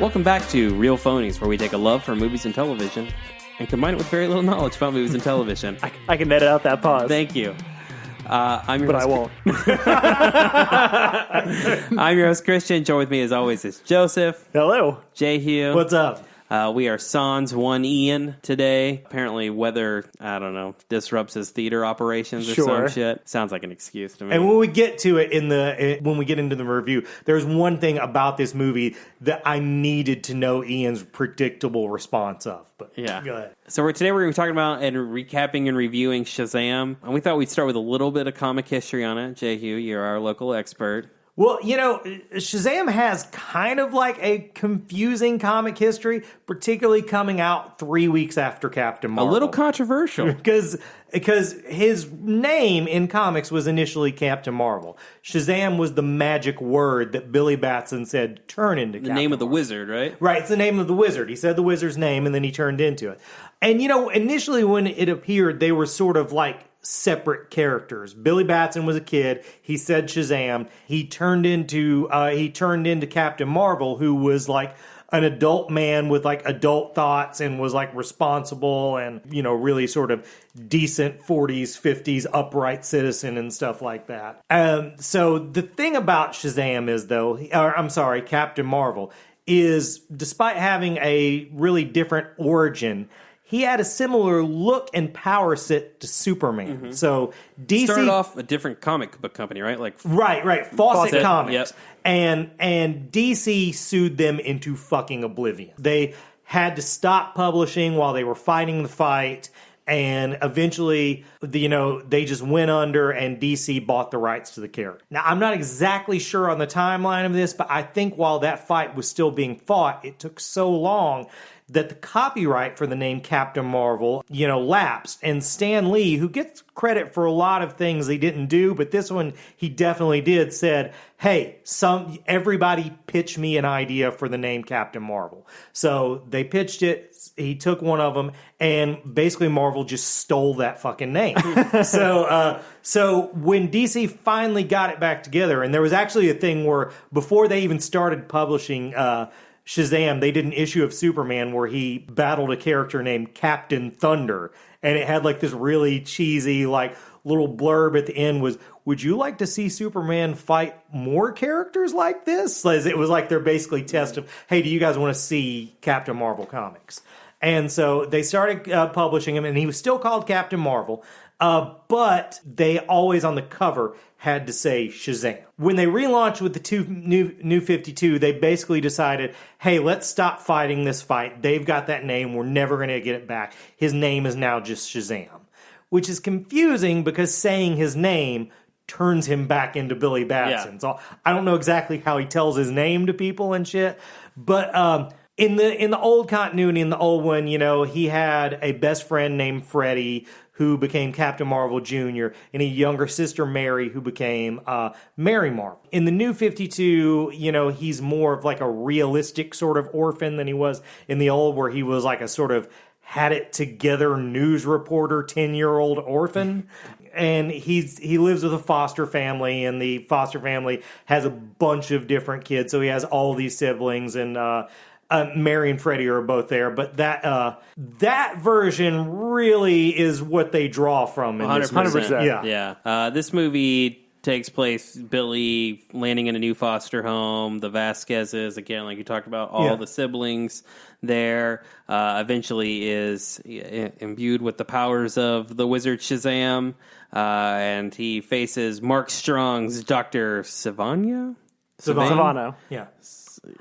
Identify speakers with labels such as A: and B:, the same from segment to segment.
A: Welcome back to Real Phonies, where we take a love for movies and television and combine it with very little knowledge about movies and television.
B: I can edit out that pause.
A: Thank you. I'm your
B: but
A: host,
B: I won't.
A: I'm your host, Christian. Join with me, as always, is Joseph.
B: Hello.
A: Jehu.
C: What's up?
A: We are Sans One Ian today. Apparently, weather, I don't know, disrupts his theater operations or some shit. Sounds like an excuse to me.
C: And when we get to it when we get into the review, there's one thing about this movie that I needed to know Ian's predictable response of. But
A: yeah.
C: Go ahead.
A: So today we're going to be talking about and recapping and reviewing Shazam. And we thought we'd start with a little bit of comic history on it. Jehu, you're our local expert.
C: Well, you know, Shazam has kind of like a confusing comic history, particularly coming out 3 weeks after Captain Marvel.
A: A little controversial.
C: Because his name in comics was initially Captain Marvel. Shazam was the magic word that Billy Batson said turn into Captain
A: The name of the
C: Marvel.
A: wizard, right?
C: Right, it's the name of the wizard. He said the wizard's name, and then he turned into it. And, you know, initially when it appeared, they were sort of like separate characters. Billy Batson was a kid. He said Shazam. He turned into Captain Marvel, who was like an adult man with like adult thoughts and was like responsible and, you know, really sort of decent 40s, 50s upright citizen and stuff like that. So the thing about Shazam is Captain Marvel is, despite having a really different origin, he had a similar look and power set to Superman. Mm-hmm. So DC
A: started off a different comic book company, right? Like
C: right, Fawcett Comics,
A: yep.
C: and DC sued them into fucking oblivion. They had to stop publishing while they were fighting the fight, and eventually, they just went under, and DC bought the rights to the character. Now, I'm not exactly sure on the timeline of this, but I think while that fight was still being fought, it took so long that the copyright for the name Captain Marvel, lapsed. And Stan Lee, who gets credit for a lot of things he didn't do, but this one he definitely did, said, hey, everybody pitch me an idea for the name Captain Marvel. So they pitched it, he took one of them, and basically Marvel just stole that fucking name. So when DC finally got it back together, and there was actually a thing where before they even started publishing Shazam, they did an issue of Superman where he battled a character named Captain Thunder, and it had like this really cheesy like little blurb at the end was, would you like to see Superman fight more characters like this? It was like their basically test of, hey, do you guys want to see Captain Marvel comics? And so they started publishing him, and he was still called Captain Marvel, but they always on the cover had to say Shazam. When they relaunched with the new 52, they basically decided, hey, let's stop fighting this fight. They've got that name. We're never going to get it back. His name is now just Shazam, which is confusing because saying his name turns him back into Billy Batson. Yeah. So I don't know exactly how he tells his name to people and shit, but in the old continuity, in the old one, he had a best friend named Freddie who became Captain Marvel Jr., and a younger sister, Mary, who became Mary Marvel. In the new 52, he's more of like a realistic sort of orphan than he was in the old, where he was like a sort of had-it-together news reporter, 10-year-old orphan. And he lives with a foster family, and the foster family has a bunch of different kids, so he has all these siblings, and Mary and Freddie are both there, but that version really is what they draw from in
A: 100%.
C: This movie.
A: Yeah. This movie takes place, Billy landing in a new foster home, the Vasquezes, again, like you talked about, all the siblings there, eventually is imbued with the powers of the wizard Shazam, and he faces Mark Strong's Dr. Savannah?
B: Savannah.
C: Yeah.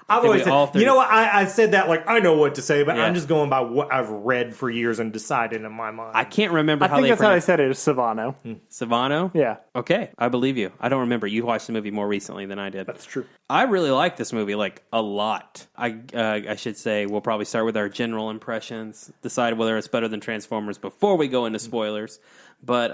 C: I've always said, what? I said that like I know what to say, but I'm just going by what I've read for years and decided in my mind.
A: I can't remember
B: I think that's how I said it, is Savannah.
A: Savannah?
B: Yeah.
A: Okay, I believe you. I don't remember. You watched the movie more recently than I did.
C: That's true.
A: I really like this movie, like, a lot. I should say we'll probably start with our general impressions, decide whether it's better than Transformers before we go into spoilers. But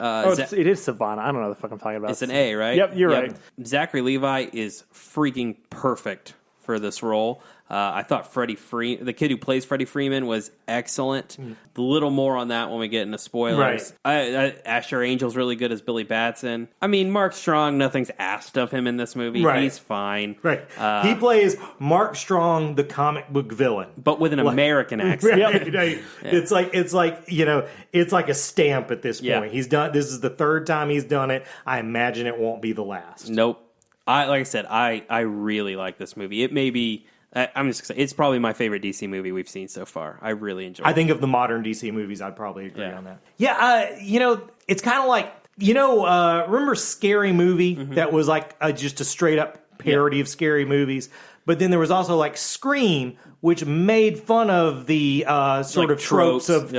B: it is Savannah. I don't know what the fuck I'm talking about.
A: It's an A, right?
B: Yep, you're right.
A: Zachary Levi is freaking perfect for this role. I thought the kid who plays Freddie Freeman, was excellent. A little more on that when we get into spoilers.
C: Right.
A: Asher Angel's really good as Billy Batson. I mean, Mark Strong, nothing's asked of him in this movie.
C: Right.
A: He's fine.
C: Right. He plays Mark Strong, the comic book villain,
A: but with an American accent.
C: Right. It's like it's like a stamp at this point.
A: Yeah.
C: He's done. This is the third time he's done it. I imagine it won't be the last.
A: Nope. Like I said, I really like this movie. It may be. I'm just gonna say, it's probably my favorite DC movie we've seen so far. I really enjoy it.
C: I think of the modern DC movies, I'd probably agree on that. Yeah, it's kind of like, remember Scary Movie that was like just a straight up parody of scary movies? But then there was also like Scream, which made fun of the sort of tropes of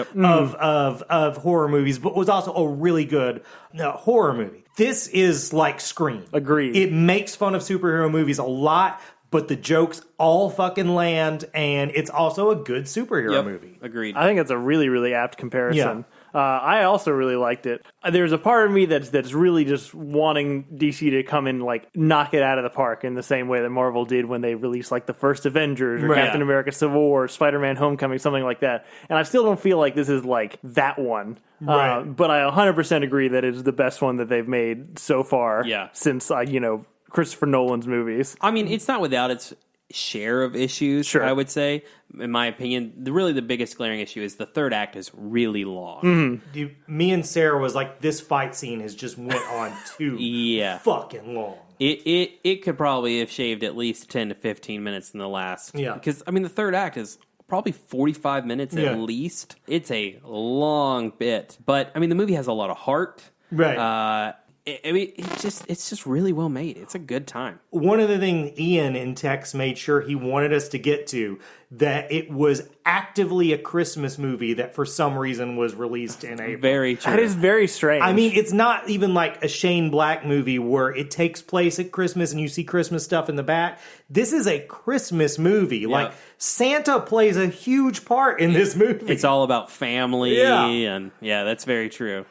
C: horror movies, but was also a really good horror movie. This is like Scream.
B: Agreed.
C: It makes fun of superhero movies a lot, but the jokes all fucking land, and it's also a good superhero movie.
A: Agreed.
B: I think it's a really, really apt comparison.
C: Yeah.
B: I also really liked it. There's a part of me that's really just wanting DC to come and like knock it out of the park in the same way that Marvel did when they released like the first Avengers or Captain America Civil War, Spider-Man Homecoming, something like that. And I still don't feel like this is like that one.
C: Right.
B: But I 100% agree that it's the best one that they've made so far since, Christopher Nolan's movies.
A: I mean, it's not without its share of issues,
B: Sure.
A: I would say. In my opinion, the biggest glaring issue is the third act is really long.
C: Me and Sarah was like, this fight scene has just went on too fucking long.
A: It could probably have shaved at least 10 to 15 minutes in the last. Yeah. Because, I mean, the third act is probably 45 minutes at least. It's a long bit. But, I mean, the movie has a lot of heart.
C: Right.
A: It's just really well made. It's a good time.
C: One of the things Ian in text made sure he wanted us to get to, that it was actively a Christmas movie that for some reason was released in April.
A: Very true.
B: That is very strange.
C: I mean, it's not even like a Shane Black movie where it takes place at Christmas and you see Christmas stuff in the back. This is a Christmas movie.
A: Yep.
C: Like, Santa plays a huge part in this movie.
A: It's all about family, and that's very true.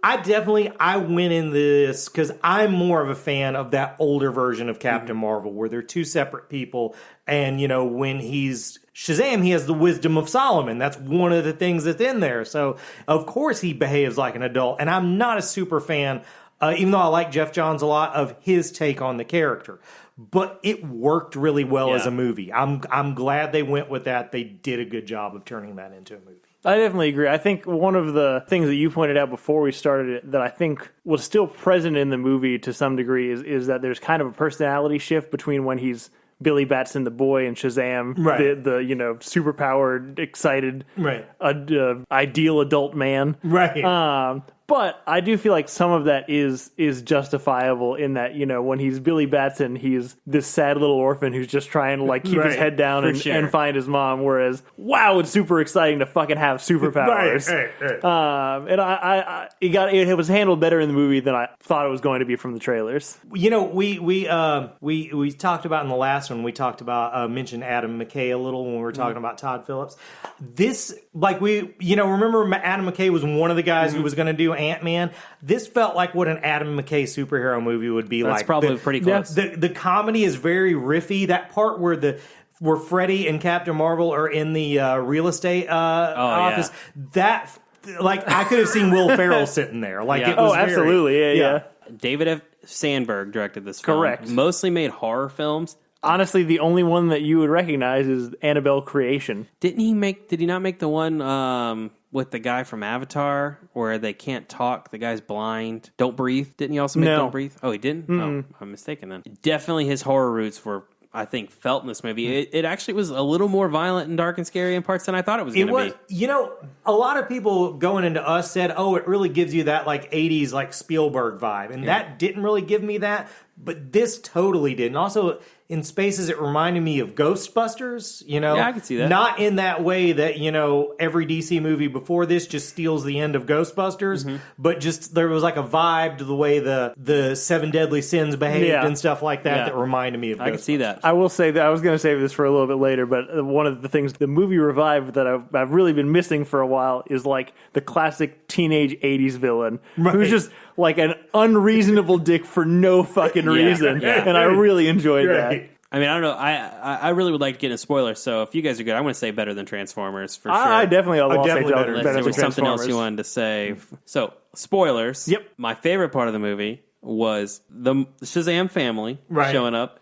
C: I went in this because I'm more of a fan of that older version of Captain Marvel where they're two separate people. And, when he's Shazam, he has the wisdom of Solomon. That's one of the things that's in there. So, of course, he behaves like an adult. And I'm not a super fan, even though I like Jeff Johns a lot, of his take on the character. But it worked really well as a movie. I'm glad they went with that. They did a good job of turning that into a movie.
B: I definitely agree. I think one of the things that you pointed out before we started it that I think was still present in the movie to some degree is that there's kind of a personality shift between when he's Billy Batson, the boy, and Shazam, the superpowered, excited, ideal adult man.
C: Right.
B: But I do feel like some of that is justifiable in that, when he's Billy Batson, he's this sad little orphan who's just trying to keep his head down and find his mom. Whereas, wow, it's super exciting to fucking have superpowers. Right. And it was handled better in the movie than I thought it was going to be from the trailers.
C: We talked about in the last one. We talked about mentioned Adam McKay a little when we were talking about Todd Phillips. This, remember Adam McKay was one of the guys who was going to do Ant-Man. This felt like what an Adam McKay superhero movie would be like.
A: That's probably pretty close.
C: The comedy is very riffy. That part where Freddy and Captain Marvel are in the real estate office, that I could have seen Will Ferrell sitting there. It was
B: absolutely, yeah.
A: David F. Sandberg directed this film.
B: Correct.
A: Mostly made horror films.
B: Honestly, the only one that you would recognize is Annabelle Creation.
A: Did he not make the one with the guy from Avatar where they can't talk? The guy's blind. Don't Breathe. Didn't he also make Don't Breathe? Oh, he didn't? Oh, I'm mistaken then. Definitely his horror roots were, I think, felt in this movie. It actually was a little more violent and dark and scary in parts than I thought it was going to be.
C: A lot of people going into Us said, it really gives you that 80s Spielberg vibe. And that didn't really give me that. But this totally did. And also, in spaces, it reminded me of Ghostbusters, Yeah,
A: I can see that.
C: Not in that way that, every DC movie before this just steals the end of Ghostbusters, but just there was a vibe to the way the Seven Deadly Sins behaved and stuff like that that reminded me of Ghostbusters.
A: I can see that.
B: I will say that I was going to save this for a little bit later, but one of the things the movie revived that I've really been missing for a while is the classic teenage 80s villain who's just an unreasonable dick for no fucking reason. Yeah. And I really enjoyed that.
A: I mean, I don't know. I really would like to get into spoilers, so if you guys are good, I'm going to say better than Transformers for sure.
B: I definitely will say
C: definitely
B: better
A: Unless there
B: than
A: was something else
B: Transformers.
A: you wanted to say. So, spoilers.
B: Yep.
A: My favorite part of the movie was the Shazam family showing up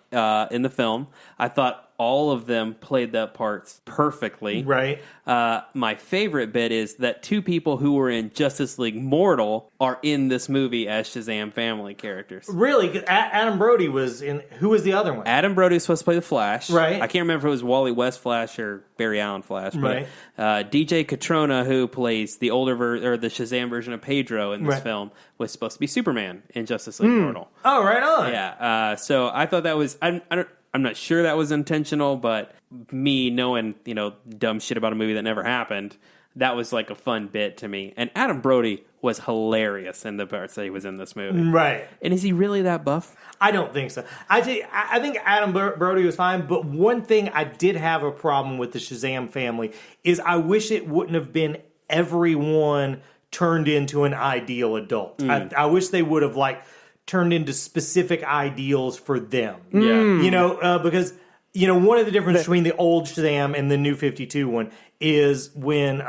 A: in the film. I thought all of them played that parts perfectly.
C: Right.
A: My favorite bit is that two people who were in Justice League Mortal are in this movie as Shazam family characters.
C: Really? 'Cause Adam Brody was in. Who was the other one?
A: Adam Brody was supposed to play the Flash.
C: Right.
A: I can't remember if it was Wally West Flash or Barry Allen Flash. But
C: Right.
A: DJ Catrona, who plays the older or the Shazam version of Pedro in this film, was supposed to be Superman in Justice League Mortal.
C: Oh, right on.
A: Yeah. So I thought that was. I'm not sure that was intentional, but me knowing, dumb shit about a movie that never happened, that was like a fun bit to me. And Adam Brody was hilarious in the parts that he was in this movie.
C: Right.
A: And is he really that buff?
C: I don't think so. I think Adam Brody was fine, but one thing I did have a problem with the Shazam family is I wish it wouldn't have been everyone turned into an ideal adult. I wish they would have, turned into specific ideals for them.
A: Yeah.
C: Because, one of the differences between the old Shazam and the new 52 one is when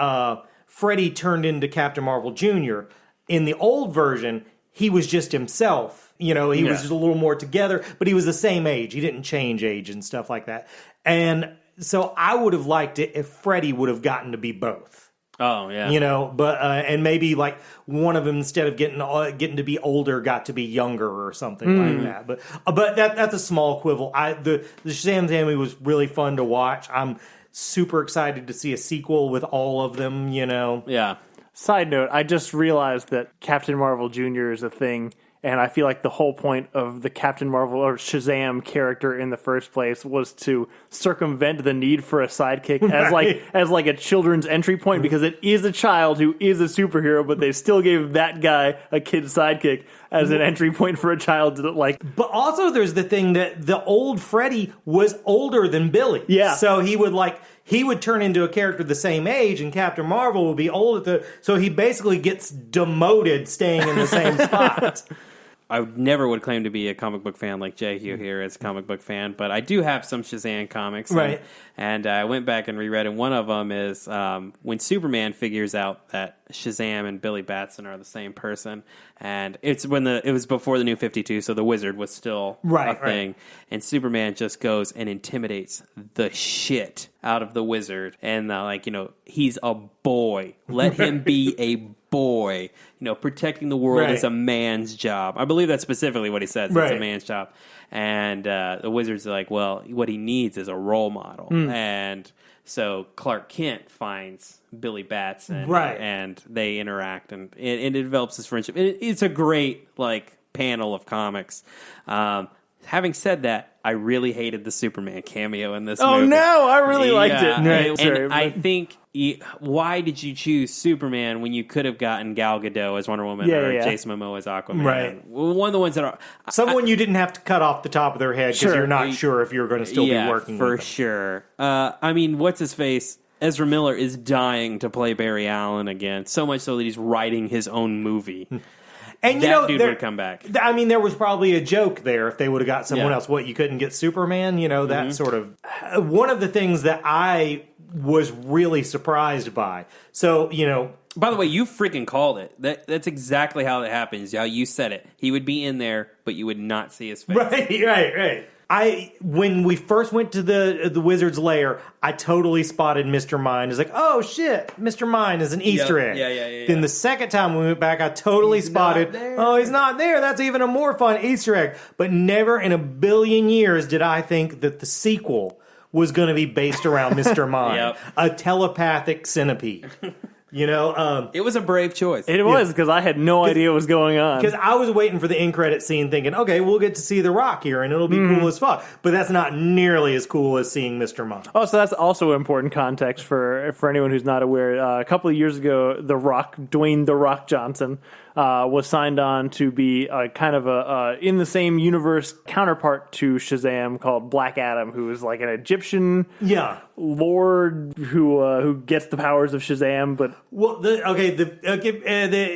C: Freddy turned into Captain Marvel Jr. In the old version, he was just himself. He was just a little more together, but he was the same age. He didn't change age and stuff like that. And so I would have liked it if Freddy would have gotten to be both.
A: Oh yeah,
C: but and maybe one of them, instead of getting to be older, got to be younger or something like that. But that's a small quibble. The Shazam family was really fun to watch. I'm super excited to see a sequel with all of them.
A: Yeah.
B: Side note: I just realized that Captain Marvel Jr. is a thing. And I feel like the whole point of the Captain Marvel or Shazam character in the first place was to circumvent the need for a sidekick as a children's entry point, because it is a child who is a superhero, but they still gave that guy a kid's sidekick as an entry point for a child to
C: But also there's the thing that the old Freddy was older than Billy.
B: Yeah.
C: So he would turn into a character the same age, and Captain Marvel will be old so he basically gets demoted staying in the same spot.
A: I never would claim to be a comic book fan like Jay Hugh here is a comic book fan, but I do have some Shazam comics.
C: Right.
A: And I went back and reread, and one of them is when Superman figures out that Shazam and Billy Batson are the same person. And it was before the New 52, so the Wizard was still a thing. Right. And Superman just goes and intimidates the shit out of the Wizard. And he's a boy. Let him be a boy. Protecting the world is a man's job. I believe that's specifically what he says. It's a man's job. And the Wizard's like, well, what he needs is a role model. And so Clark Kent finds Billy Batson. And they interact, and it develops this friendship. It's a great, panel of comics. Having said that, I really hated the Superman cameo in this movie.
B: Oh, no! I really liked it.
A: And I think, why did you choose Superman when you could have gotten Gal Gadot as Wonder Woman or Jason Momoa as Aquaman?
C: Right.
A: One of the ones that are...
C: Someone you didn't have to cut off the top of their head because you're not sure if you're going to still be working with them.
A: For sure. What's-his-face? Ezra Miller is dying to play Barry Allen again, so much so that he's writing his own movie.
C: And
A: that dude would come back.
C: There was probably a joke there if they would have got someone else. What, you couldn't get Superman? That sort of... One of the things that I was really surprised by. So,
A: By the way, you freaking called it. That's exactly how it happens. How you said it. He would be in there, but you would not see his face.
C: Right. When we first went to the Wizard's lair, I totally spotted Mr. Mind. It's like, oh shit, Mr. Mind is an Easter egg.
A: Yeah.
C: Then the second time we went back, I totally spotted, oh, he's not there. That's even a more fun Easter egg. But never in a billion years did I think that the sequel was going to be based around Mr. Mind, a telepathic centipede.
A: It was a brave choice.
B: It was, because I had no idea what was going on.
C: Because I was waiting for the end credit scene thinking, okay, we'll get to see The Rock here, and it'll be cool as fuck. But that's not nearly as cool as seeing Mr. Mind.
B: Oh, so that's also important context for anyone who's not aware. A couple of years ago, Dwayne The Rock Johnson was signed on to be kind of a in the same universe counterpart to Shazam called Black Adam, who is like an Egyptian lord who gets the powers of Shazam. But
C: the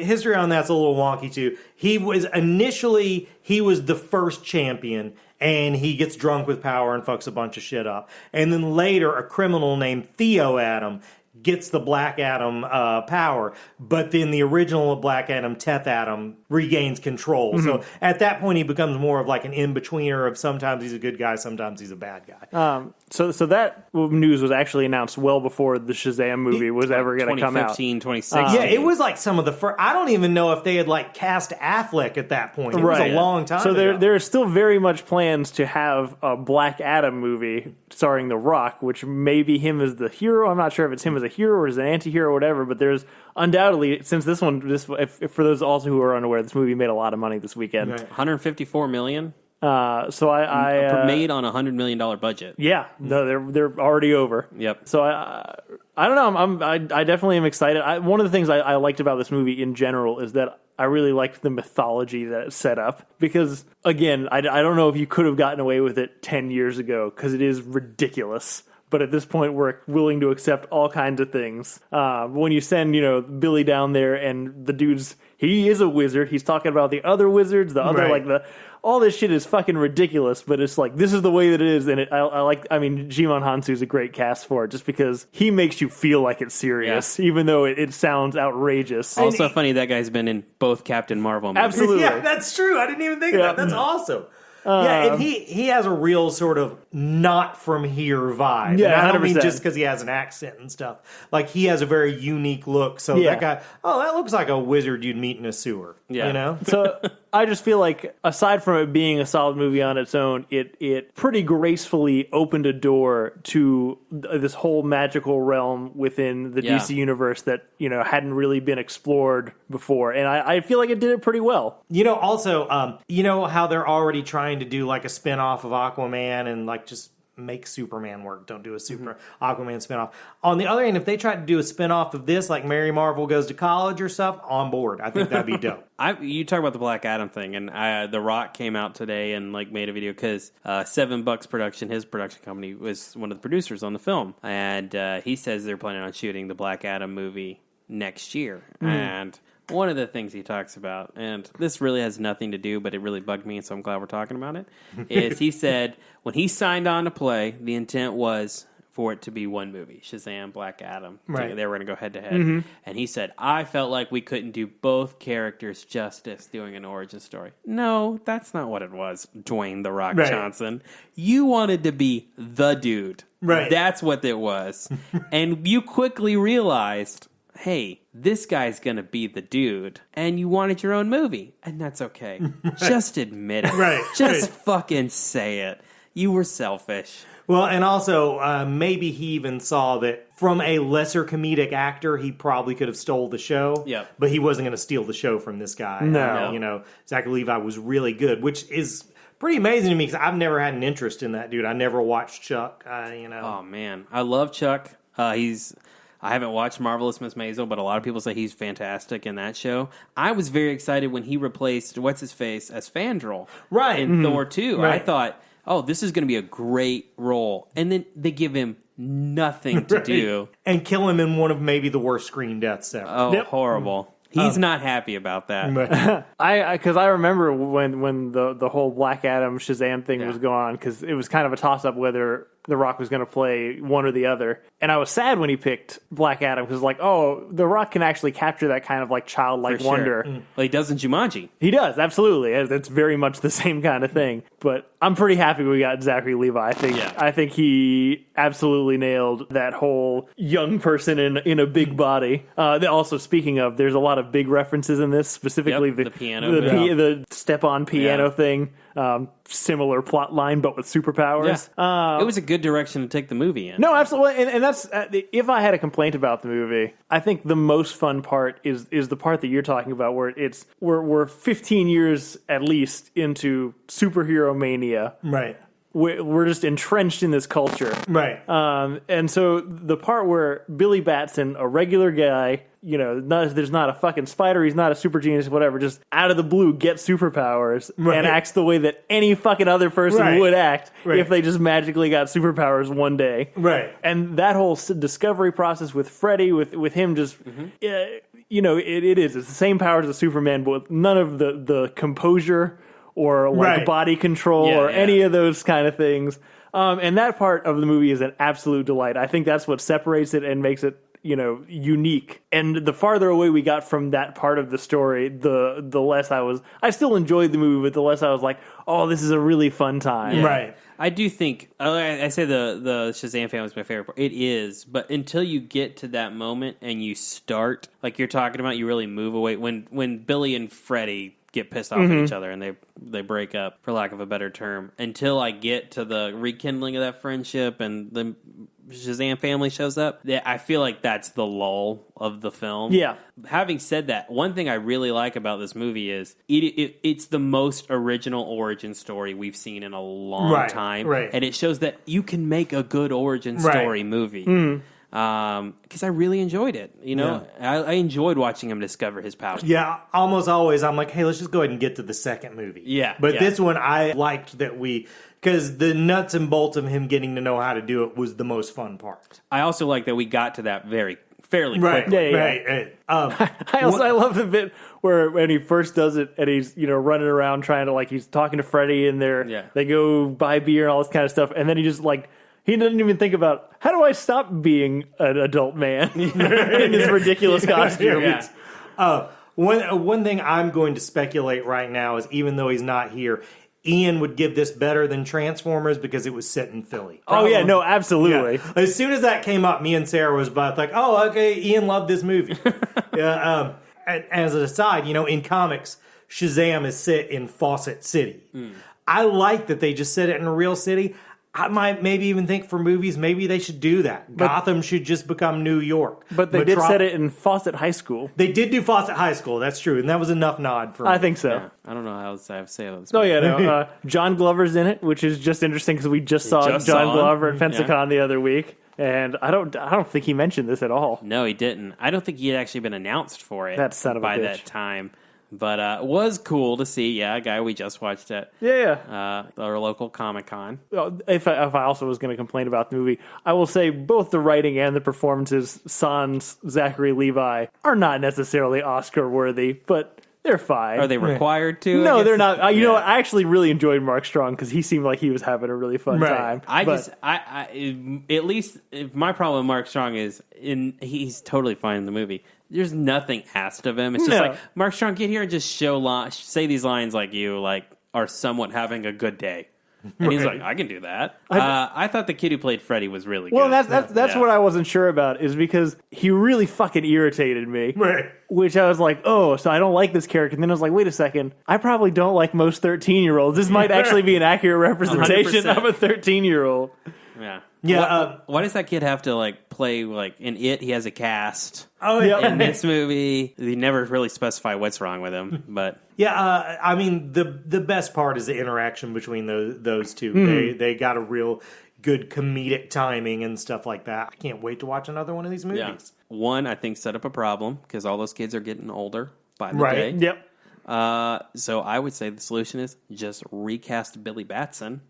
C: history on that's a little wonky too. He was the first champion, and he gets drunk with power and fucks a bunch of shit up. And then later, a criminal named Theo Adam gets the Black Adam power, but then the original Black Adam, Teth Adam, regains control. Mm-hmm. So at that point, he becomes more of like an in-betweener of sometimes he's a good guy, sometimes he's a bad guy.
B: So that news was actually announced well before the Shazam movie was ever going to come out.
A: 2016.
C: Yeah, it was like some of the first. I don't even know if they had like cast Affleck at that point. It was a long time ago.
B: So there are still very much plans to have a Black Adam movie starring The Rock, which may be him as the hero. I'm not sure if it's him as a hero or as an anti-hero or whatever, but there's undoubtedly, since this for those also who are unaware, this movie made a lot of money this weekend.
A: Right. $154 million.
B: So I
A: made on $100 million budget.
B: Yeah, no, they're already over.
A: Yep.
B: So I don't know. I definitely am excited. One of the things I liked about this movie in general is that I really liked the mythology that it set up, because again, I don't know if you could have gotten away with it 10 years ago, because it is ridiculous. But at this point, we're willing to accept all kinds of things. When you send, Billy down there, and the he is a wizard. He's talking about the other wizards, all this shit is fucking ridiculous. But it's like, this is the way that it is, and Jimon Hansu is a great cast for it, just because he makes you feel like it's serious, even though it sounds outrageous.
A: Also funny, that guy's been in both Captain Marvel movies.
B: Absolutely,
C: yeah, that's true. I didn't even think of that. That's awesome. And he has a real sort of not from here vibe.
B: Yeah,
C: and I don't
B: 100%.
C: mean just because he has an accent and stuff. Like, he has a very unique look. So that guy, that looks like a wizard you'd meet in a sewer.
A: Yeah.
B: So I just feel like, aside from it being a solid movie on its own, it pretty gracefully opened a door to this whole magical realm within the DC universe that, hadn't really been explored before. And I feel like it did it pretty well.
C: Also, how they're already trying to do like a spin-off of Aquaman and like just make Superman work. Don't do a Aquaman spinoff. On the other hand, if they tried to do a spinoff of this, like Mary Marvel Goes to College or stuff, on board. I think that'd be dope.
A: You talk about the Black Adam thing, and The Rock came out today and made a video because $7 Production, his production company, was one of the producers on the film, and he says they're planning on shooting the Black Adam movie next year. And one of the things he talks about, and this really has nothing to do, but it really bugged me, and so I'm glad we're talking about it, is he said when he signed on to play, the intent was for it to be one movie, Shazam, Black Adam.
C: Right.
A: They were going to go head-to-head. And he said, I felt like we couldn't do both characters justice doing an origin story. No, that's not what it was, Dwayne "The Rock" Johnson. You wanted to be the dude.
C: Right.
A: That's what it was. And you quickly realized, hey, this guy's going to be the dude, and you wanted your own movie, and that's okay. Just admit it. Just fucking say it. You were selfish.
C: Well, and also, maybe he even saw that from a lesser comedic actor, he probably could have stole the show.
A: Yep.
C: But he wasn't going to steal the show from this guy.
B: No.
C: Zachary Levi was really good, which is pretty amazing to me because I've never had an interest in that dude. I never watched Chuck.
A: Oh, man. I love Chuck. I haven't watched Marvelous Miss Maisel, but a lot of people say he's fantastic in that show. I was very excited when he replaced What's-His-Face as Fandral in Thor 2. I thought, this is going to be a great role. And then they give him nothing to do.
C: And kill him in one of maybe the worst screen deaths ever.
A: Oh, horrible. He's not happy about that.
B: Because I remember when the whole Black Adam Shazam thing was going on, because it was kind of a toss-up whether The Rock was going to play one or the other. And I was sad when he picked Black Adam, because The Rock can actually capture that kind of childlike wonder.
A: Well, he does in Jumanji.
B: He does, absolutely. It's very much the same kind of thing. But I'm pretty happy we got Zachary Levi. I think he absolutely nailed that whole young person in a big body. Also, speaking of, there's a lot of big references in this, specifically
A: the piano,
B: the step-on piano thing. Similar plot line, but with superpowers.
A: It was a good direction to take the movie in.
B: No, absolutely, and that's if I had a complaint about the movie, I think the most fun part is the part that you're talking about, where we're 15 years at least into superhero mania,
C: right?
B: we're just entrenched in this culture.
C: Right.
B: And so the part where Billy Batson, a regular guy, there's not a fucking spider, he's not a super genius, whatever, just out of the blue gets superpowers and acts the way that any fucking other person would act if they just magically got superpowers one day.
C: Right.
B: And that whole discovery process with Freddy, with him just, it is. It's the same powers as Superman, but with none of the composure or body control or any of those kind of things. And that part of the movie is an absolute delight. I think that's what separates it and makes it, unique. And the farther away we got from that part of the story, the less I still enjoyed the movie, but the less I was like, oh, this is a really fun time.
A: Yeah.
C: Right.
A: I do think, I say the Shazam family is my favorite part. It is, but until you get to that moment and you start, like you're talking about, you really move away. When Billy and Freddy get pissed off at each other and they break up, for lack of a better term, until I get to the rekindling of that friendship and the Shazam family shows up, I feel like that's the lull of the film.
B: Yeah.
A: Having said that, one thing I really like about this movie is it's the most original origin story we've seen in a long time.
C: Right.
A: And it shows that you can make a good origin story movie. Because I really enjoyed it. I enjoyed watching him discover his power.
C: Yeah, almost always I'm like, hey, let's just go ahead and get to the second movie.
A: Yeah.
C: But this one I liked that because the nuts and bolts of him getting to know how to do it was the most fun part.
A: I also like that we got to that fairly quickly.
C: Right.
B: I love the bit where when he first does it and he's running around trying to he's talking to Freddy and they go buy beer and all this kind of stuff, and then he just he doesn't even think about, how do I stop being an adult man in his ridiculous costume.
C: One thing I'm going to speculate right now is, even though he's not here, Ian would give this better than Transformers because it was set in Philly.
B: Probably. Oh, yeah, no, absolutely.
C: Yeah. As soon as that came up, me and Sarah was both like, oh, okay, Ian loved this movie. And as an aside, in comics, Shazam is set in Fawcett City. I like that they just set it in a real city. I might maybe even think for movies, maybe they should do that. Gotham should just become New York.
B: But they did set it in Fawcett High School.
C: They did do Fawcett High School, that's true. And that was enough nod for me.
B: I think so.
A: Yeah. I don't know how else I have to say about this.
B: Oh, yeah, no. John Glover's in it, which is just interesting because we just saw John Glover at Pensacon the other week. And I don't think he mentioned this at all.
A: No, he didn't. I don't think he had actually been announced for it
B: that son of a
A: by
B: bitch.
A: that time. But it was cool to see, a guy we just watched at our local Comic-Con.
B: If I also was going to complain about the movie, I will say both the writing and the performances, sans Zachary Levi, are not necessarily Oscar-worthy, but they're fine.
A: Are they required to?
B: No, they're not. You know what? I actually really enjoyed Mark Strong because he seemed like he was having a really fun time.
A: At least my problem with Mark Strong is he's totally fine in the movie. There's nothing asked of him. It's just like, Mark Strong, get here and just say these lines like you are somewhat having a good day. And he's like, I can do that. I thought the kid who played Freddy was really good.
B: Well, that's what I wasn't sure about, is because he really fucking irritated me.
C: Right.
B: Which I was like, oh, so I don't like this character. And then I was like, wait a second. I probably don't like most 13-year-olds. This might actually be an accurate representation
A: 100%.
B: of a 13-year-old.
A: Yeah.
C: Yeah.
A: Why does that kid have to play in It? He has a cast.
C: Oh yeah.
A: In this movie, they never really specify what's wrong with him. But
C: I mean, the best part is the interaction between those two. They got a real good comedic timing and stuff like that. I can't wait to watch another one of these movies.
A: yeah. One, I think, set up a problem because all those kids are getting older by the day.
B: Yep.
A: So I would say the solution is just recast Billy Batson.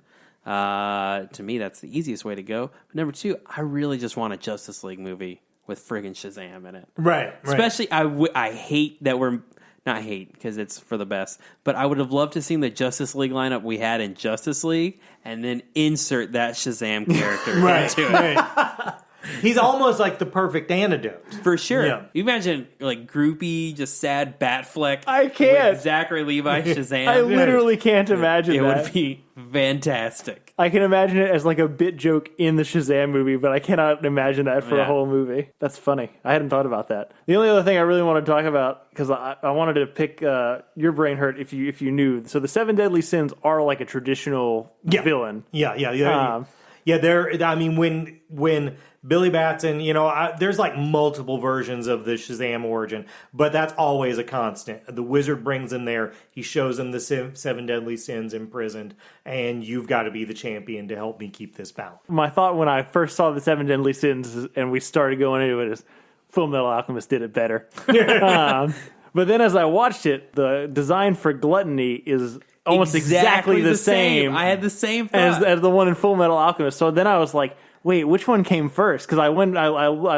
A: To me, that's the easiest way to go. But number two, I really just want a Justice League movie with friggin' Shazam in it.
C: Right.
A: Especially, I hate that we're... Not hate, because it's for the best. But I would have loved to see the Justice League lineup we had in Justice League and then insert that Shazam character into it.
C: Right. He's almost like the perfect antidote.
A: For sure.
C: Yeah.
A: You imagine, groupy, just sad Batfleck.
B: I can't.
A: With Zachary Levi Shazam.
B: I literally can't imagine
A: it
B: that.
A: would be fantastic.
B: I can imagine it as a bit joke in the Shazam movie, but I cannot imagine that for a whole movie. That's funny. I hadn't thought about that. The only other thing I really want to talk about, because I wanted to pick your brain hurt if you knew. So the 7 Deadly Sins are a traditional villain.
C: Yeah. Yeah, I mean, when Billy Batson, there's like multiple versions of the Shazam origin, but that's always a constant. The wizard brings him there. He shows him the seven deadly sins imprisoned, and you've got to be the champion to help me keep this bound.
B: My thought when I first saw the seven deadly sins and we started going into it is Full Metal Alchemist did it better. But then as I watched it, the design for Gluttony is almost exactly the same.
A: I had the same thought.
B: As the one in Full Metal Alchemist. So then I was like, wait, which one came first? Because I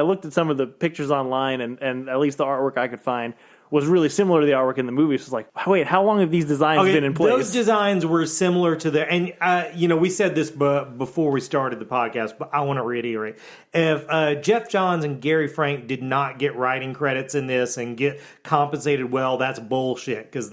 B: looked at some of the pictures online, and at least the artwork I could find was really similar to the artwork in the movie. So it's like, wait, how long have these designs been in place?
C: Those designs were similar to and we said this before we started the podcast, but I want to reiterate. If Jeff Johns and Gary Frank did not get writing credits in this and get compensated well, that's bullshit, because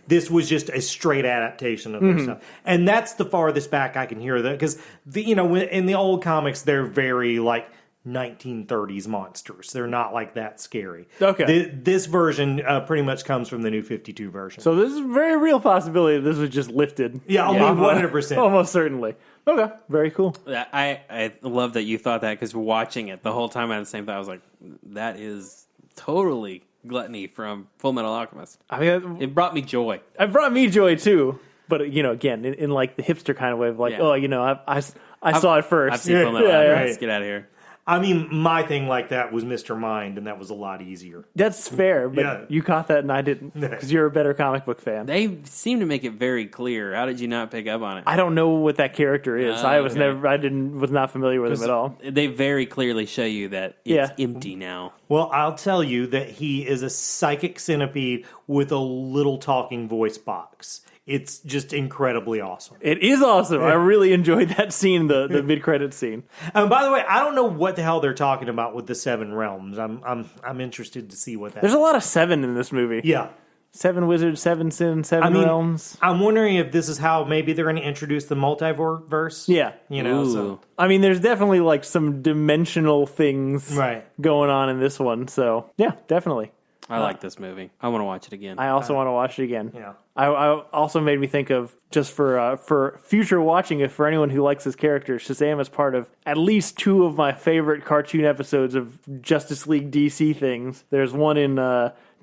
C: this was just a straight adaptation of their stuff. And that's the farthest back I can hear that, because in the old comics, they're very like 1930s monsters. They're not like that scary.
B: Okay.
C: This version pretty much comes from the New 52 version.
B: So this is a very real possibility that this was just lifted.
C: Yeah, 100%.
B: Almost certainly. Okay, very cool.
A: I love that you thought that, because watching it the whole time I had the same thought. I was like, that is totally Gluttony from Full Metal Alchemist. I mean, it brought me joy.
B: It brought me joy too. But again, in like the hipster kind of way of like, I saw it first.
A: I've seen Full Metal Alchemist. Get out of here.
C: I mean, my thing like that was Mr. Mind, and that was a lot easier.
B: That's fair, but you caught that and I didn't, because you're a better comic book fan.
A: They seem to make it very clear. How did you not pick up on it?
B: I don't know what that character is. I was not familiar with him at all.
A: They very clearly show you that it's empty now.
C: Well, I'll tell you that he is a psychic centipede with a little talking voice box. It's just incredibly awesome.
B: It is awesome. Yeah. I really enjoyed that scene, the mid-credit scene.
C: By the way, I don't know what the hell they're talking about with the Seven Realms. I'm interested to see what that.
B: There's a lot of seven in this movie.
C: Yeah.
B: 7 wizards, 7 sins, 7 realms.
C: I'm wondering if this is how maybe they're going to introduce the multiverse.
B: Yeah.
C: So.
B: I mean, there's definitely like some dimensional things going on in this one. So, yeah, definitely.
A: I like this movie. I want to watch it again.
B: I also want to watch it again.
C: Yeah.
B: I also made me think of, just for future watching, if for anyone who likes this character, Shazam is part of at least 2 of my favorite cartoon episodes of Justice League DC things. There's one in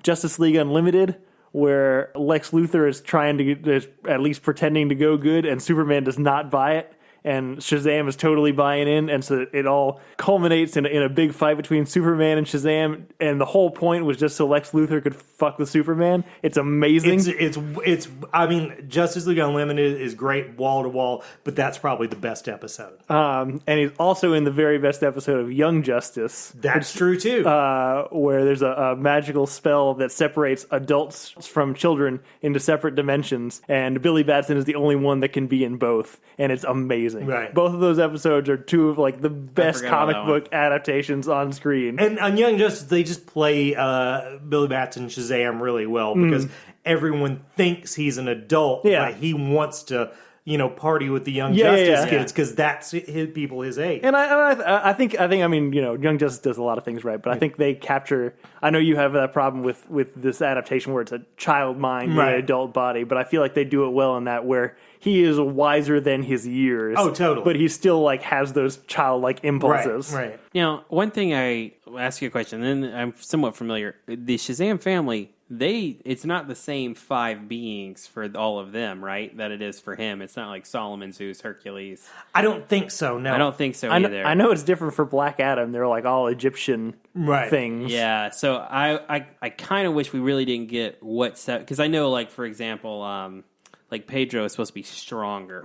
B: Justice League Unlimited where Lex Luthor is at least pretending to go good, and Superman does not buy it. And Shazam is totally buying in, and so it all culminates in a big fight between Superman and Shazam. And the whole point was just so Lex Luthor could fuck with Superman. It's amazing.
C: It's. I mean, Justice League Unlimited is great wall to wall, but that's probably the best episode.
B: And he's also in the very best episode of Young Justice.
C: That's true too.
B: Where there's a magical spell that separates adults from children into separate dimensions, and Billy Batson is the only one that can be in both, and it's amazing.
C: Right.
B: Both of those episodes are 2 of like the best comic book adaptations on screen.
C: And on Young Justice, they just play Billy Batson Shazam really well, because everyone thinks he's an adult, but he wants to party with the Young Justice kids, because that's people his age.
B: And I think I mean, Young Justice does a lot of things right, but I think they capture. I know you have that problem with this adaptation where it's a child mind in an adult body, but I feel like they do it well in that where he is wiser than his years.
C: Oh, totally.
B: But he still like has those childlike impulses.
C: Right.
A: One thing I will ask you a question, and I'm somewhat familiar. The Shazam family. It's not the same 5 beings for all of them, right? That it is for him. It's not like Solomon, Zeus, Hercules.
C: I don't think so, no.
A: I don't think so either.
B: I know it's different for Black Adam. They're like all Egyptian things.
A: Yeah, so I kind of wish we really didn't get because I know, like, for example, like Pedro is supposed to be stronger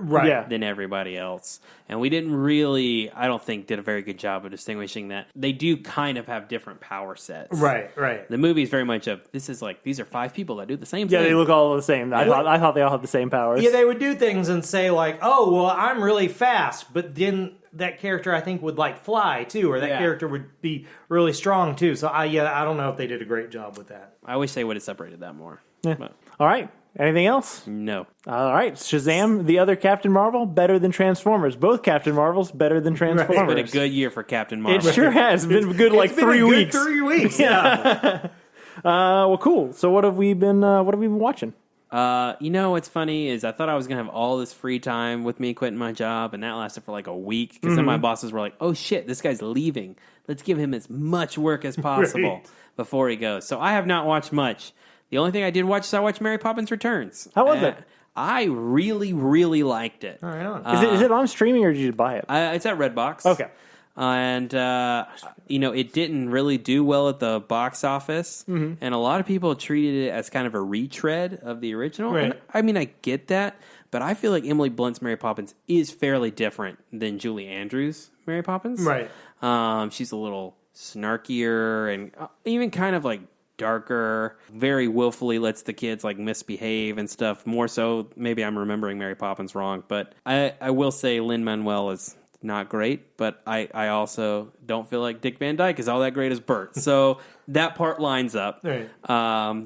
A: than everybody else. And we didn't really, I don't think, did a very good job of distinguishing that. They do kind of have different power sets.
C: Right.
A: The movie is very much these are 5 people that do the same thing.
B: Yeah, they look all the same. I thought they all had the same powers.
C: Yeah, they would do things and say like, oh, well, I'm really fast. But then that character, I think, would like fly too, or that character would be really strong too. So I don't know if they did a great job with that.
A: I wish they would have separated that more.
B: Yeah. All right. Anything else?
A: No.
B: All right. Shazam, the other Captain Marvel, better than Transformers. Both Captain Marvels, better than Transformers.
A: It's been a good year for Captain Marvel.
B: It sure has. It's been good like 3 weeks.
C: 3 weeks, yeah.
B: Well, cool. So what have we been watching?
A: What's funny is I thought I was going to have all this free time with me quitting my job, and that lasted for like a week, because then my bosses were like, oh shit, this guy's leaving. Let's give him as much work as possible before he goes. So I have not watched much. The only thing I did watch is I watched Mary Poppins Returns.
B: How was it?
A: I really, really liked it.
C: All right, on.
B: Is it on streaming, or did you buy it?
A: It's at Redbox.
B: Okay.
A: And, it didn't really do well at the box office. Mm-hmm. And a lot of people treated it as kind of a retread of the original.
C: Right.
A: And, I mean, I get that. But I feel like Emily Blunt's Mary Poppins is fairly different than Julie Andrews' Mary Poppins.
C: Right.
A: She's a little snarkier and even kind of like darker, very willfully lets the kids like misbehave and stuff. More so, maybe I'm remembering Mary Poppins wrong. But I will say Lin-Manuel is not great, but I also don't feel like Dick Van Dyke is all that great as Bert. So that part lines up.
C: Right.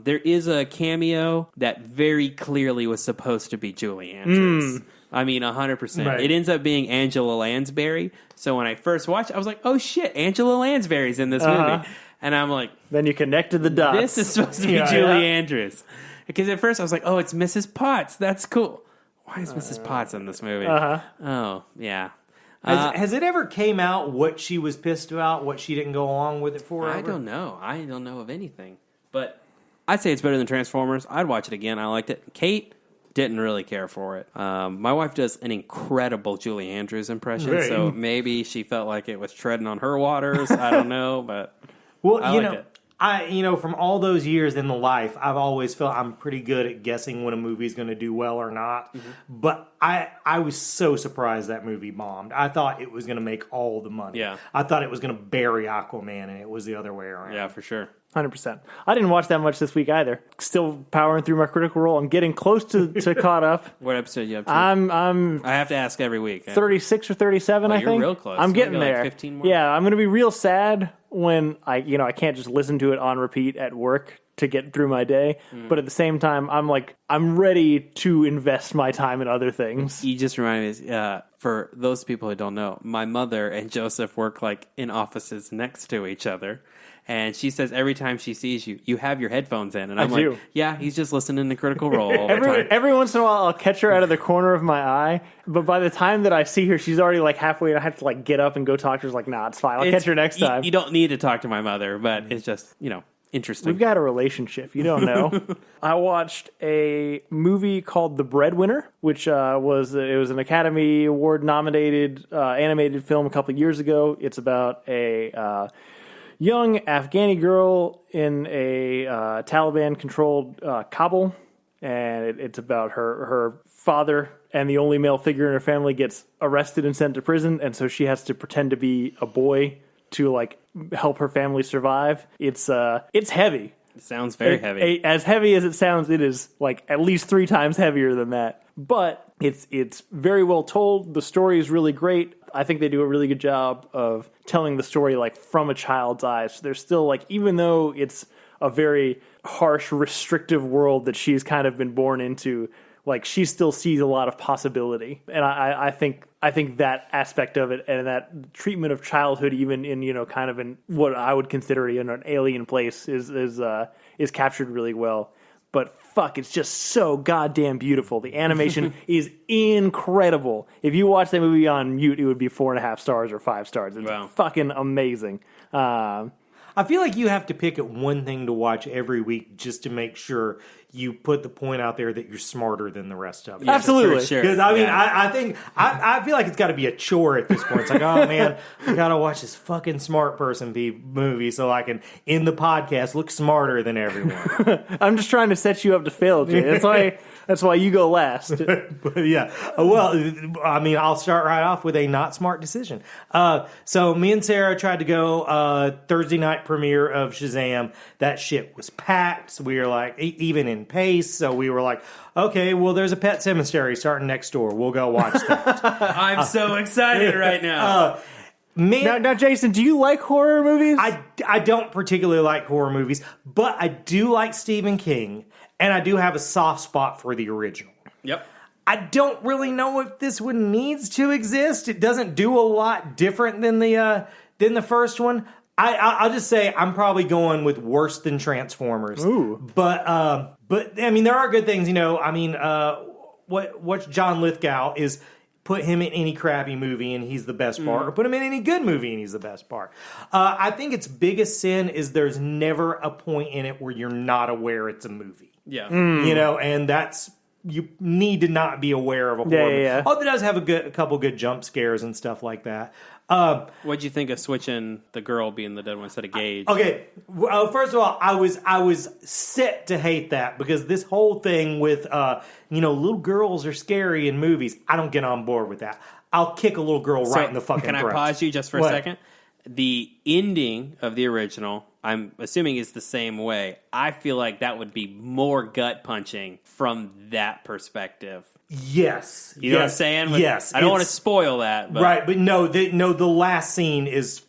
A: There is a cameo that very clearly was supposed to be Julie Andrews. I mean, 100%.
C: Right.
A: It ends up being Angela Lansbury. So when I first watched it, I was like, oh shit, Angela Lansbury's in this movie. And I'm like...
B: Then you connected the dots.
A: This is supposed to be Julie Andrews. Because at first I was like, oh, it's Mrs. Potts. That's cool. Why is Mrs. Potts in this movie? Oh, yeah.
C: Has it ever came out what she was pissed about, what she didn't go along with it for?
A: I don't know. I don't know of anything. But I'd say it's better than Transformers. I'd watch it again. I liked it. Kate didn't really care for it. My wife does an incredible Julie Andrews impression,
C: right.
A: So maybe she felt like it was treading on her waters. I don't know, but
C: well,
A: I liked it.
C: From all those years in the life, I've always felt I'm pretty good at guessing when a movie's going to do well or not. Mm-hmm. But I was so surprised that movie bombed. I thought it was going to make all the money.
A: Yeah.
C: I thought it was going to bury Aquaman, and it was the other way around.
A: Yeah, for sure.
B: 100%. I didn't watch that much this week either. Still powering through my Critical Role. I'm getting close to caught up.
A: What episode are you up to?
B: I'm
A: I have to ask every week.
B: 36 or 37, I think.
A: You're real close.
B: I'm getting there.
A: Like 15 more?
B: Yeah, I'm going to be real sad when I can't just listen to it on repeat at work to get through my day. But at the same time, I'm ready to invest my time in other things.
A: You just reminded me, for those people who don't know, my mother and Joseph work like in offices next to each other. And she says every time she sees you, you have your headphones in. And I'm like, yeah, he's just listening to Critical Role all the time.
B: Every once in a while, I'll catch her out of the corner of my eye. But by the time that I see her, she's already like halfway. And I have to like get up and go talk to her. She's like, nah, it's fine. I'll catch her next time.
A: You don't need to talk to my mother, but it's just, interesting.
B: We've got a relationship. You don't know. I watched a movie called The Breadwinner, which was an Academy Award nominated animated film a couple of years ago. It's about a young Afghani girl in a Taliban-controlled Kabul, and it's about her father, and the only male figure in her family gets arrested and sent to prison, and so she has to pretend to be a boy to like help her family survive. It's heavy.
A: It sounds very heavy.
B: As heavy as it sounds, it is like at least 3 times heavier than that. But it's very well told. The story is really great. I think they do a really good job of telling the story like from a child's eyes. So there's still like, even though it's a very harsh, restrictive world that she's kind of been born into, like she still sees a lot of possibility. And I think that aspect of it and that treatment of childhood, even in kind of in what I would consider an alien place, is captured really well. But fuck, it's just so goddamn beautiful. The animation is incredible. If you watch that movie on mute, it would be 4.5 stars or 5 stars. It's fucking amazing.
C: I feel like you have to pick at one thing to watch every week just to make sure you put the point out there that you're smarter than the rest of it.
B: Absolutely.
C: Because I think I feel like it's got to be a chore at this point. It's like, oh man, I got to watch this fucking smart person movie so I can end the podcast look smarter than everyone.
B: I'm just trying to set you up to fail, Jay. That's why you go last.
C: But yeah. Well, I mean, I'll start right off with a not smart decision. So me and Sarah tried to go Thursday night premiere of Shazam. That shit was packed. So we were like, even in pace. So we were like, okay, well, there's a Pet Sematary starting next door. We'll go watch that.
A: I'm so excited right now.
B: Now, Jason, do you like horror movies?
C: I don't particularly like horror movies, but I do like Stephen King, and I do have a soft spot for the original.
A: Yep.
C: I don't really know if this one needs to exist. It doesn't do a lot different than the first one, I'll just say I'm probably going with worse than Transformers.
B: Ooh.
C: But I mean, there are good things, you know. I mean, what's John Lithgow is put him in any crappy movie and he's the best part, or put him in any good movie and he's the best part. I think its biggest sin is there's never a point in it where you're not aware it's a movie.
A: Yeah.
C: You know, and that's, you need to not be aware of a horror movie.
B: Yeah.
C: Oh, it does have a couple good jump scares and stuff like that.
A: What'd you think of switching the girl being the dead one instead of Gage?
C: Okay, first of all, I was set to hate that because this whole thing with little girls are scary in movies. I don't get on board with that. I'll kick a little girl right in the fucking throat.
A: Can I pause you just for a second? The ending of the original, I'm assuming, is the same way. I feel like that would be more gut punching from that perspective.
C: Yes.
A: You know what I'm saying?
C: Yes.
A: I don't want to spoil that. But.
C: Right, but no, the last scene is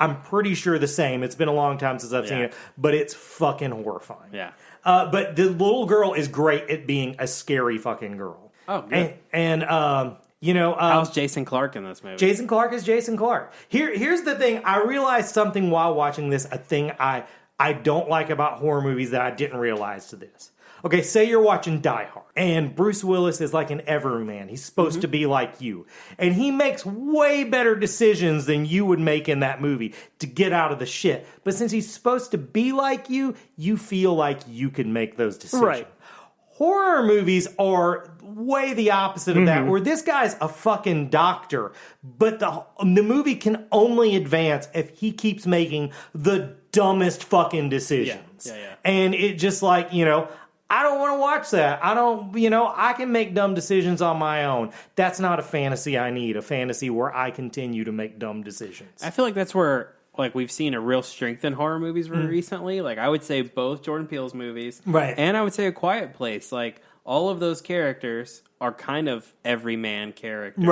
C: I'm pretty sure the same. It's been a long time since I've seen it, but it's fucking horrifying.
A: Yeah.
C: But the little girl is great at being a scary fucking girl.
A: Oh, good.
C: And
A: how's Jason Clarke in this movie?
C: Jason Clarke is Jason Clarke. Here's the thing. I realized something while watching this, a thing I don't like about horror movies that I didn't realize to this. Okay, say you're watching Die Hard, and Bruce Willis is like an everyman. He's supposed to be like you. And he makes way better decisions than you would make in that movie to get out of the shit. But since he's supposed to be like you, you feel like you can make those decisions.
B: Right.
C: Horror movies are way the opposite of that, where this guy's a fucking doctor, but the movie can only advance if he keeps making the dumbest fucking decisions.
A: Yeah.
C: And it just like, I don't want to watch that. I can make dumb decisions on my own. That's not a fantasy I need, a fantasy where I continue to make dumb decisions.
A: I feel like that's where we've seen a real strength in horror movies recently. Like, I would say both Jordan Peele's movies.
C: Right.
A: And I would say A Quiet Place. Like, all of those characters are kind of everyman characters.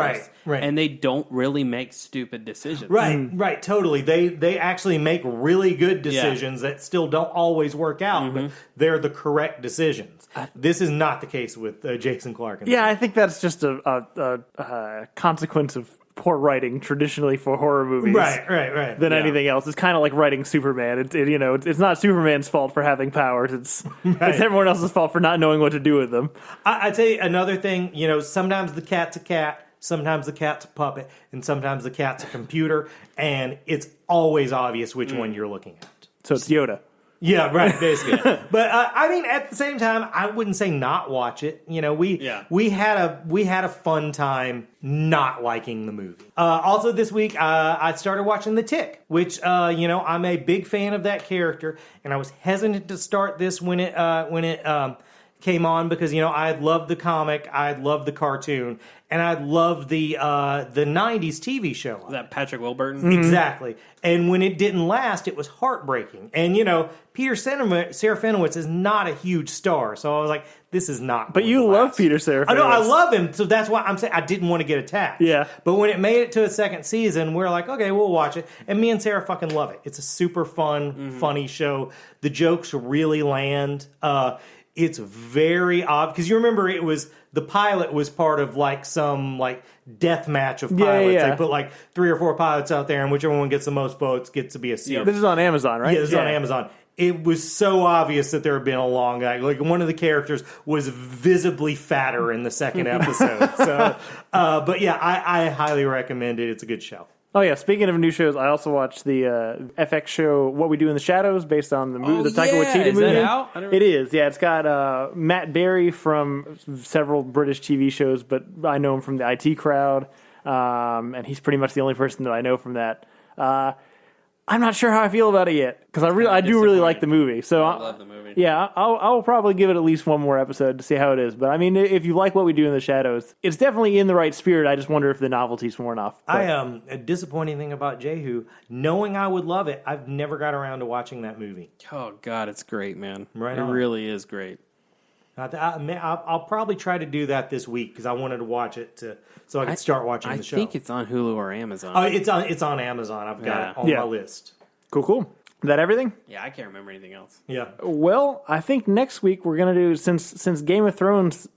C: Right.
A: And they don't really make stupid decisions.
C: Right, totally. They actually make really good decisions that still don't always work out, but they're the correct decisions. This is not the case with Jason Clarke.
B: I think that's just a consequence of poor writing traditionally for horror movies.
C: Right.
B: Than anything else. It's kind of like writing Superman. It's not Superman's fault for having powers. It's everyone else's fault for not knowing what to do with them.
C: I tell you another thing. Sometimes the cat's a cat, sometimes the cat's a puppet, and sometimes the cat's a computer, and it's always obvious which one you're looking at.
B: So it's Yoda.
C: Yeah, right, basically. But I mean, at the same time, I wouldn't say not watch it. We had a fun time not liking the movie. Also, this week I started watching The Tick, which I'm a big fan of that character, and I was hesitant to start this when it came on because I loved the comic, I loved the cartoon, and I loved the '90s TV show.
A: Was that Patrick Wilburton?
C: Exactly. And when it didn't last, it was heartbreaking. And Peter Serafinowicz is not a huge star, so I was like, this is not.
B: But you love Peter Serafinowicz.
C: I know, I love him, so that's why I'm saying I didn't want to get attached.
B: Yeah.
C: But when it made it to a second season, we're like, okay, we'll watch it. And me and Sarah fucking love it. It's a super fun, funny show. The jokes really land. It's very odd because you remember the pilot was part of some death match of pilots.
B: Yeah.
C: They put 3 or 4 pilots out there, and whichever one gets the most votes gets to be a series.
B: This is on Amazon, right?
C: Yeah, this is on Amazon. It was so obvious that there had been a long guy. One of the characters was visibly fatter in the second episode. So, but yeah, I highly recommend it. It's a good show.
B: Oh yeah, speaking of new shows, I also watched the FX show What We Do in the Shadows, based on the movie, the Taika Waititi movie.
A: Is that out?
B: It is. Yeah, it's got Matt Berry from several British TV shows, but I know him from the IT Crowd, and he's pretty much the only person that I know from that. I'm not sure how I feel about it yet because I do really like the movie. So
A: I love the movie.
B: Yeah, I'll probably give it at least one more episode to see how it is. But I mean, if you like What We Do in the Shadows, it's definitely in the right spirit. I just wonder if the novelty's worn off. But
C: A disappointing thing about Jehu, knowing I would love it, I've never got around to watching that movie.
A: Oh God, it's great, man.
C: Right
A: it
C: on.
A: really is great.
C: I'll probably try to do that this week because I wanted to watch it so I could start watching the show.
A: I think it's on Hulu or Amazon.
C: It's on Amazon. I've got it on my list.
B: Cool. Is that everything?
A: Yeah, I can't remember anything else.
C: Yeah.
B: Well, I think next week we're going to do, since Game of Thrones,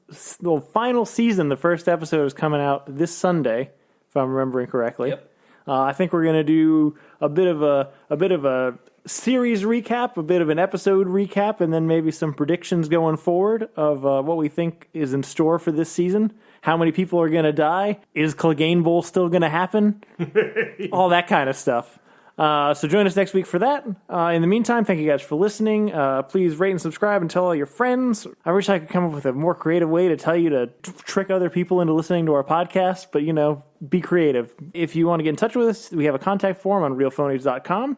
B: the final season, the first episode is coming out this Sunday, if I'm remembering correctly.
A: Yep.
B: I think we're going to do a bit of a series recap, a bit of an episode recap, and then maybe some predictions going forward of what we think is in store for this season. How many people are going to die? Is Clegane Bowl still going to happen? All that kind of stuff. So join us next week for that. In the meantime, thank you guys for listening. Please rate and subscribe and tell all your friends. I wish I could come up with a more creative way to tell you to trick other people into listening to our podcast, but be creative. If you want to get in touch with us, we have a contact form on realphonies.com.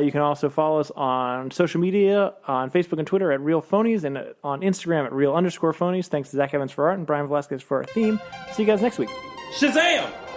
B: You can also follow us on social media, on Facebook and Twitter at realphonies, and on Instagram at real_phonies. Thanks to Zach Evans for art and Brian Velasquez for our theme. See you guys next week.
A: Shazam!